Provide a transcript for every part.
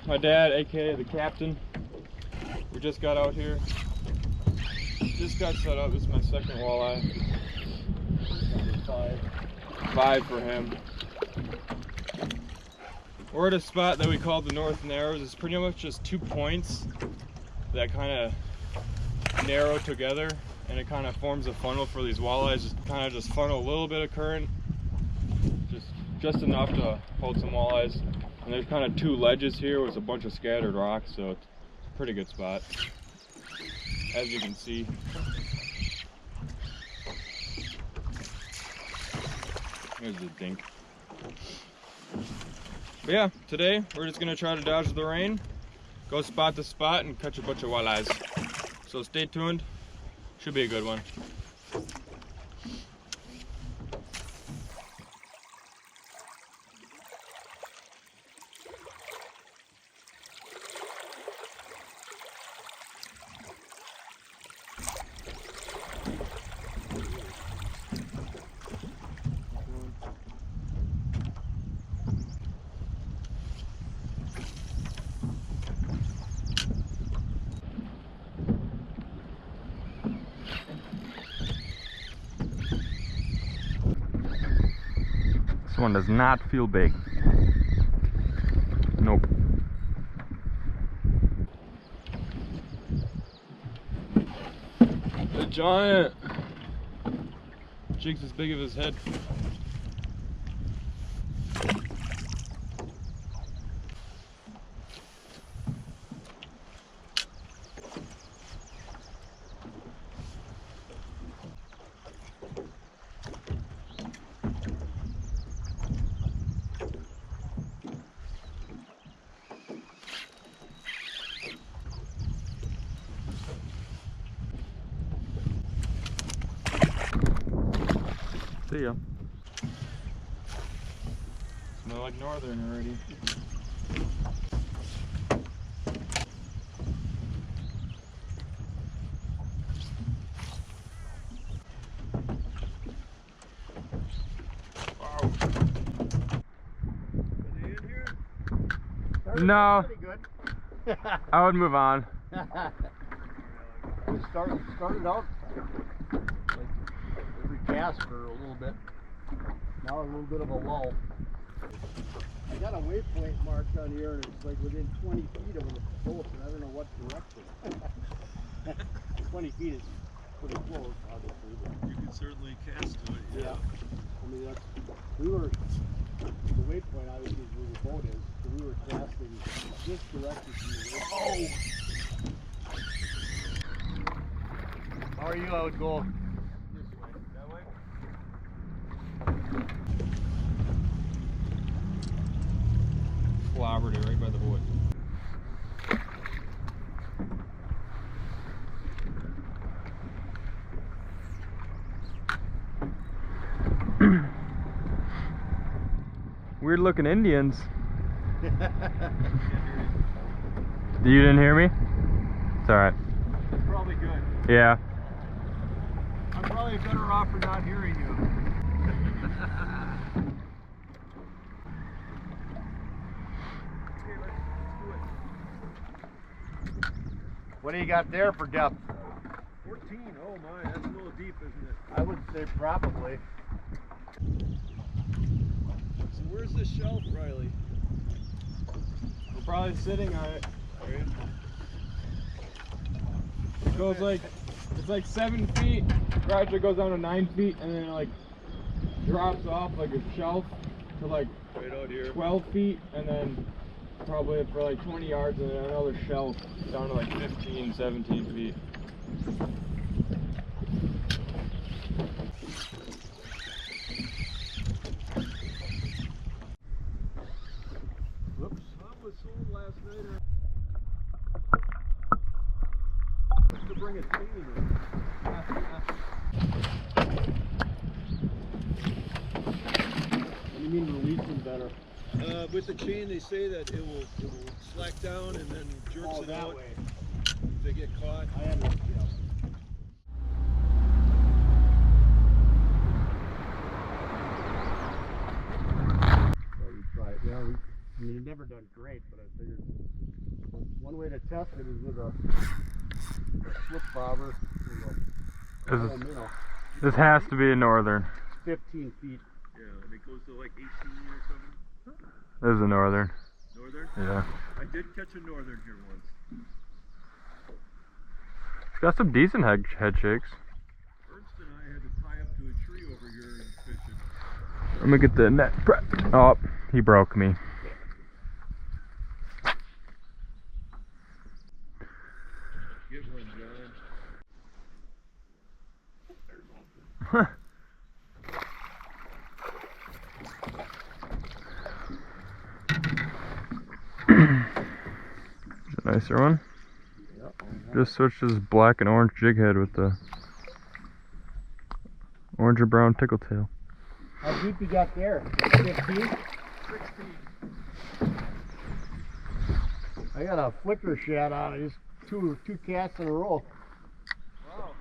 my dad, aka the captain. We just got out here. Just got set up. This is my second walleye. 5 for him. We're at a spot that we call the North Narrows. It's pretty much just 2 points that kind of narrow together, and it kind of forms a funnel for these walleyes. Just kind of just funnel a little bit of current, just enough to hold some walleyes. And there's kind of 2 ledges here with a bunch of scattered rocks, so it's a pretty good spot, as you can see. Here's the dink. But yeah, today we're just gonna try to dodge the rain, go spot to spot, and catch a bunch of walleyes. So stay tuned. Should be a good one. This one does not feel big. Nope. A giant. Jig's as big as his head. See ya. Smell like northern already. Wow. Are they in here? No. Pretty good. I would move on. We started out like every cast for a little bit. Now a little bit of a lull. I got a waypoint marked on here, and it's like within 20 feet of the boat, and I don't know what direction. 20 feet is pretty close, obviously. But You can certainly cast to it, yeah. I mean, we were, the waypoint obviously is where the boat is, so we were casting this direction from the waypoint. Oh! How are you? I would go this way, that way. Clobbered it right by the boat. Weird looking Indians. You didn't hear me? It's alright. That's probably good. Yeah. I'm probably better off for not hearing you. Okay, let's do it. What do you got there for depth? 14, oh my, that's a little deep, isn't it? I would say probably. So where's the shelf, Riley? We're probably sitting on it. Are you? It goes like, it's like 7 feet, gradually goes down to 9 feet, and then it like drops off like a shelf to like Right out here. 12 feet, and then probably for like 20 yards, and then another shelf down to like 15, 17 feet. Whoops. That was sold last night. To bring a chain in. What do you mean releasing better? With the chain, they say that it will slack down and then jerks it that out way. if they get caught. I understand. Well, we tried. Yeah, I mean, it's never done great, but I figured One way to test it is with a slip bobber. This has to be a northern. 15 feet. Yeah, and it goes to like 18 or something. This is a northern. Northern? Yeah. I did catch a northern here once. It's got some decent head shakes. Ernst and I had to tie up to a tree over here and fish it. Let me get the net prepped. Oh, he broke me. Get one, John. It's a nicer one. Just switched this black and orange jig head with the orange or brown tickle tail. How deep you got there? 15? 16. I got a flicker shad on it. Just two casts in a row. Wow.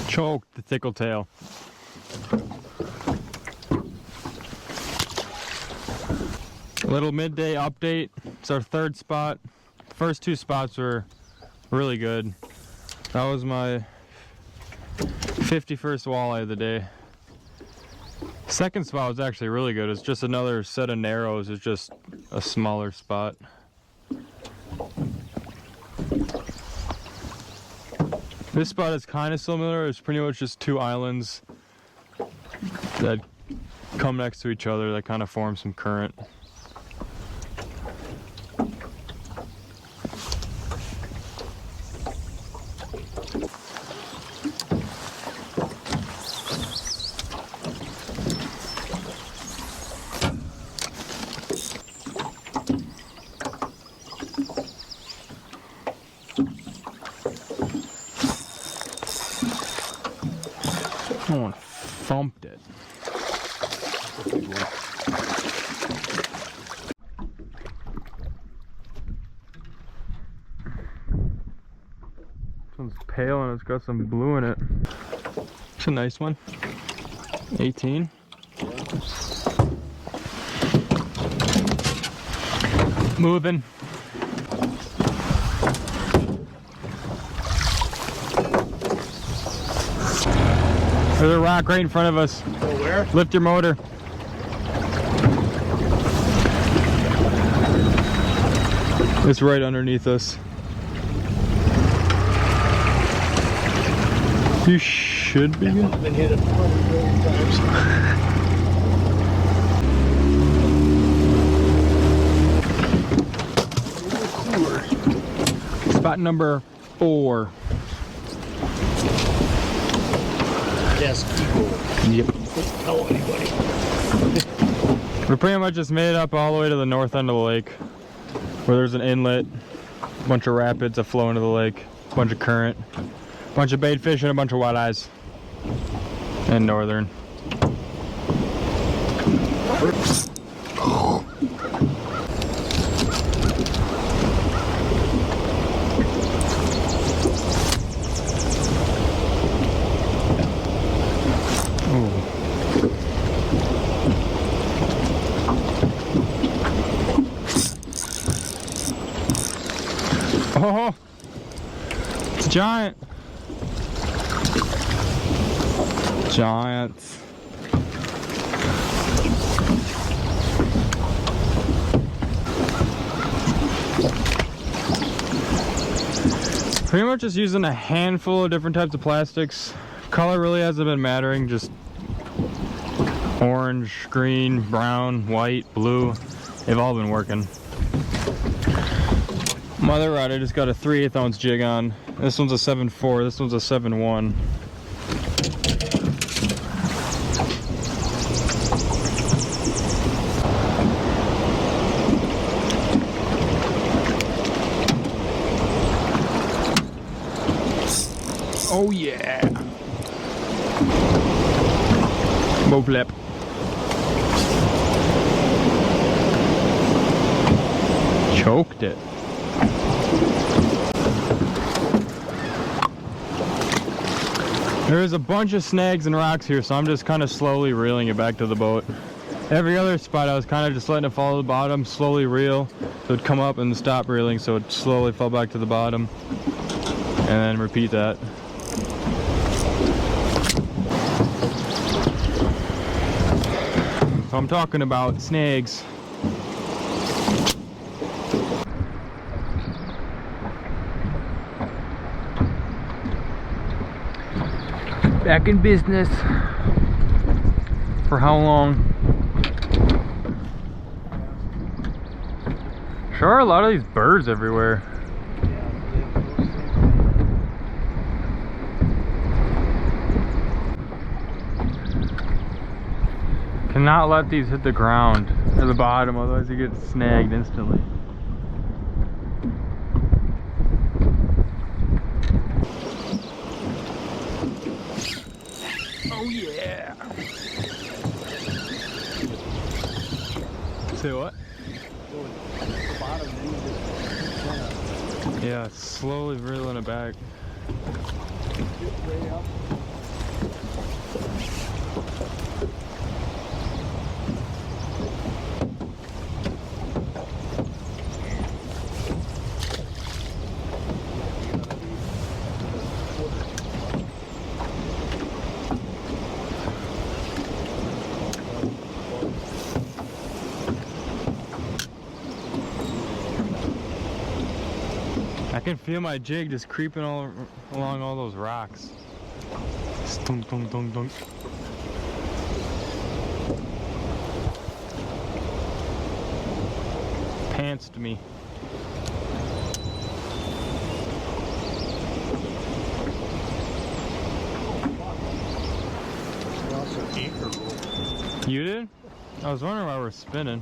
Choked the tickle tail. Little midday update. It's our third spot. First two spots were really good. That was my 51st walleye of the day. Second spot was actually really good. It's just another set of narrows. It's just a smaller spot. This spot is kind of similar. It's pretty much just two islands that come next to each other that kind of form some current. Someone thumped it. This one's pale and it's got some blue in it. It's a nice one. 18. Moving. There's a rock right in front of us. Go where? Lift your motor. It's right underneath us. You should be good. I've been hit 20 million times. Spot number 4. Yes, people. Yep. Don't tell anybody. We pretty much just made it up all the way to the north end of the lake, where there's an inlet, a bunch of rapids that flow into the lake, a bunch of current, a bunch of bait fish, and a bunch of walleyes. And northern. Oh, it's a giant. Giants. Pretty much just using a handful of different types of plastics. Color really hasn't been mattering, just orange, green, brown, white, blue. They've all been working. My other rod, I just got a 3/8 ounce jig on. This one's a 7.4, this one's a 7.1. Oh yeah! Bow flip. Choked it. There's a bunch of snags and rocks here, so I'm just kind of slowly reeling it back to the boat. Every other spot I was kind of just letting it fall to the bottom, slowly reel, so it'd come up and stop reeling, so it slowly fell back to the bottom, and then repeat that. So I'm talking about snags. Back in business. For how long? Sure are a lot of these birds everywhere. Cannot let these hit the ground or the bottom, otherwise you get snagged instantly. Oh yeah! Say what? Yeah, it's slowly reeling it back. I can feel my jig just creeping all along all those rocks. Dunk, dunk, dunk, dunk. Pantsed me. You did? I was wondering why we're spinning.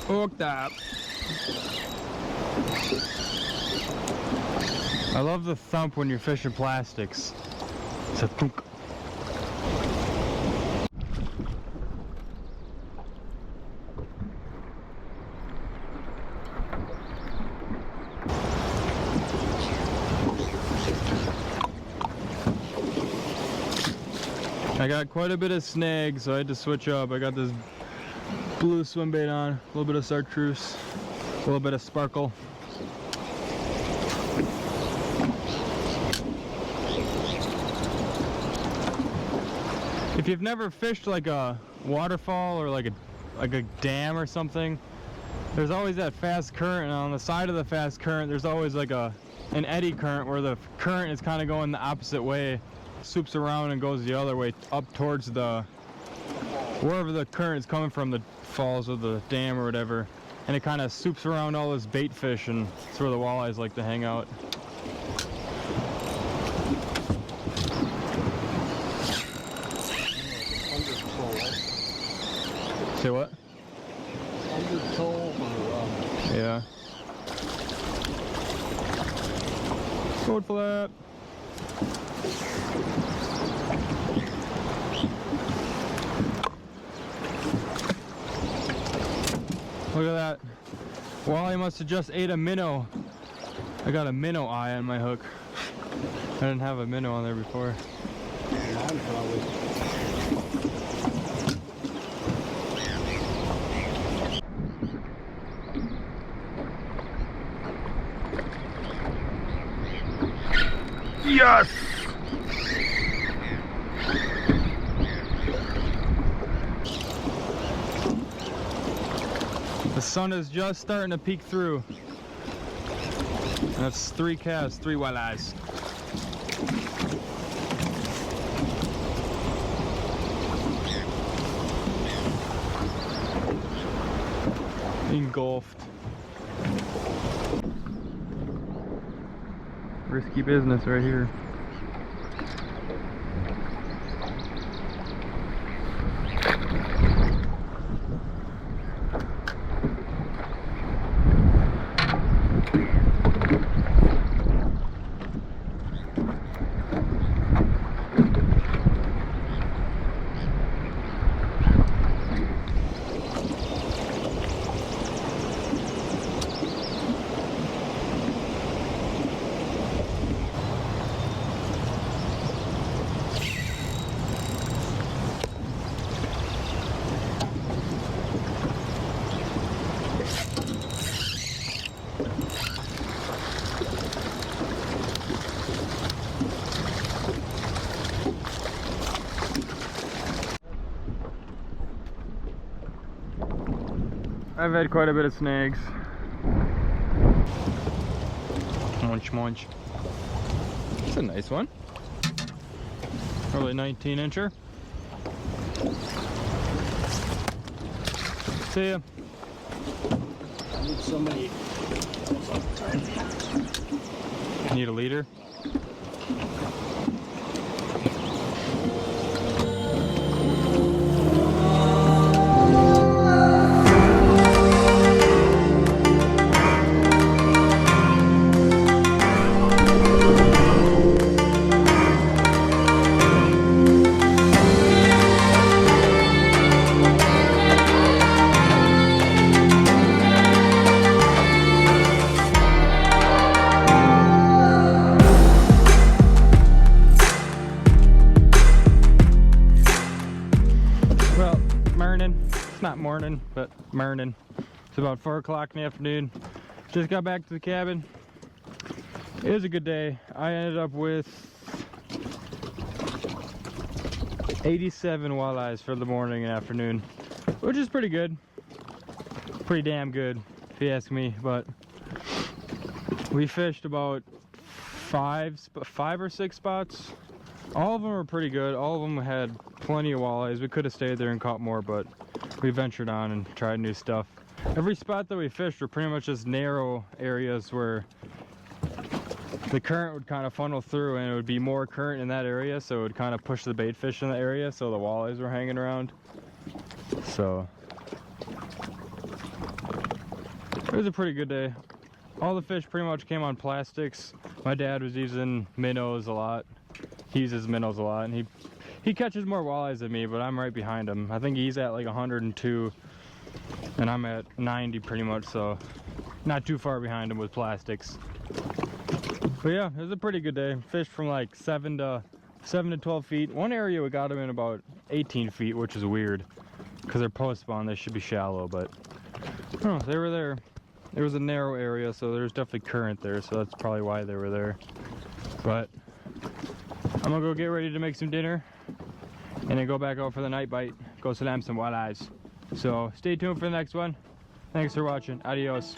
Hooked up. I love the thump when you're fishing plastics. It's a thunk. I got quite a bit of snag, so I had to switch up. I got this blue swim bait on, a little bit of chartreuse, a little bit of sparkle. If you've never fished like a waterfall or like a dam or something, there's always that fast current, and on the side of the fast current there's always like an eddy current where the current is kind of going the opposite way, swoops around and goes the other way up towards the wherever the current is coming from, the falls or the dam or whatever, and it kind of swoops around all those bait fish, and that's where the walleyes like to hang out. Say what? Boat flip. Look at that. Walleye must have just ate a minnow. I got a minnow eye on my hook. I didn't have a minnow on there before. Yes! The sun is just starting to peek through. That's 3 casts, 3 walleyes. Engulfed. Risky business right here. I've had quite a bit of snags. Munch, munch. It's a nice one. Probably 19-incher. See ya. I need somebody. Need a leader? It's not morning, but morning. It's about 4 o'clock in the afternoon. Just got back to the cabin. It was a good day. I ended up with 87 walleyes for the morning and afternoon, which is pretty good. Pretty damn good, if you ask me. But we fished about five or six spots. All of them were pretty good. All of them had plenty of walleyes. We could have stayed there and caught more, but we ventured on and tried new stuff. Every spot that we fished were pretty much just narrow areas where the current would kind of funnel through, and it would be more current in that area, so it would kind of push the bait fish in the area, so the walleyes were hanging around. So it was a pretty good day. All the fish pretty much came on plastics. My dad was using minnows a lot. He uses minnows a lot, and he catches more walleyes than me, but I'm right behind him. I think he's at like 102 and I'm at 90 pretty much, so not too far behind him with plastics. But yeah, it was a pretty good day. Fished from like 7 to 12 feet. One area we got him in about 18 feet, which is weird because they're post spawn, they should be shallow, but oh, they were there. It was a narrow area, so there's definitely current there, so that's probably why they were there. But I'm gonna go get ready to make some dinner and then go back out for the night bite, go slam some walleyes. So stay tuned for the next one. Thanks for watching. Adios.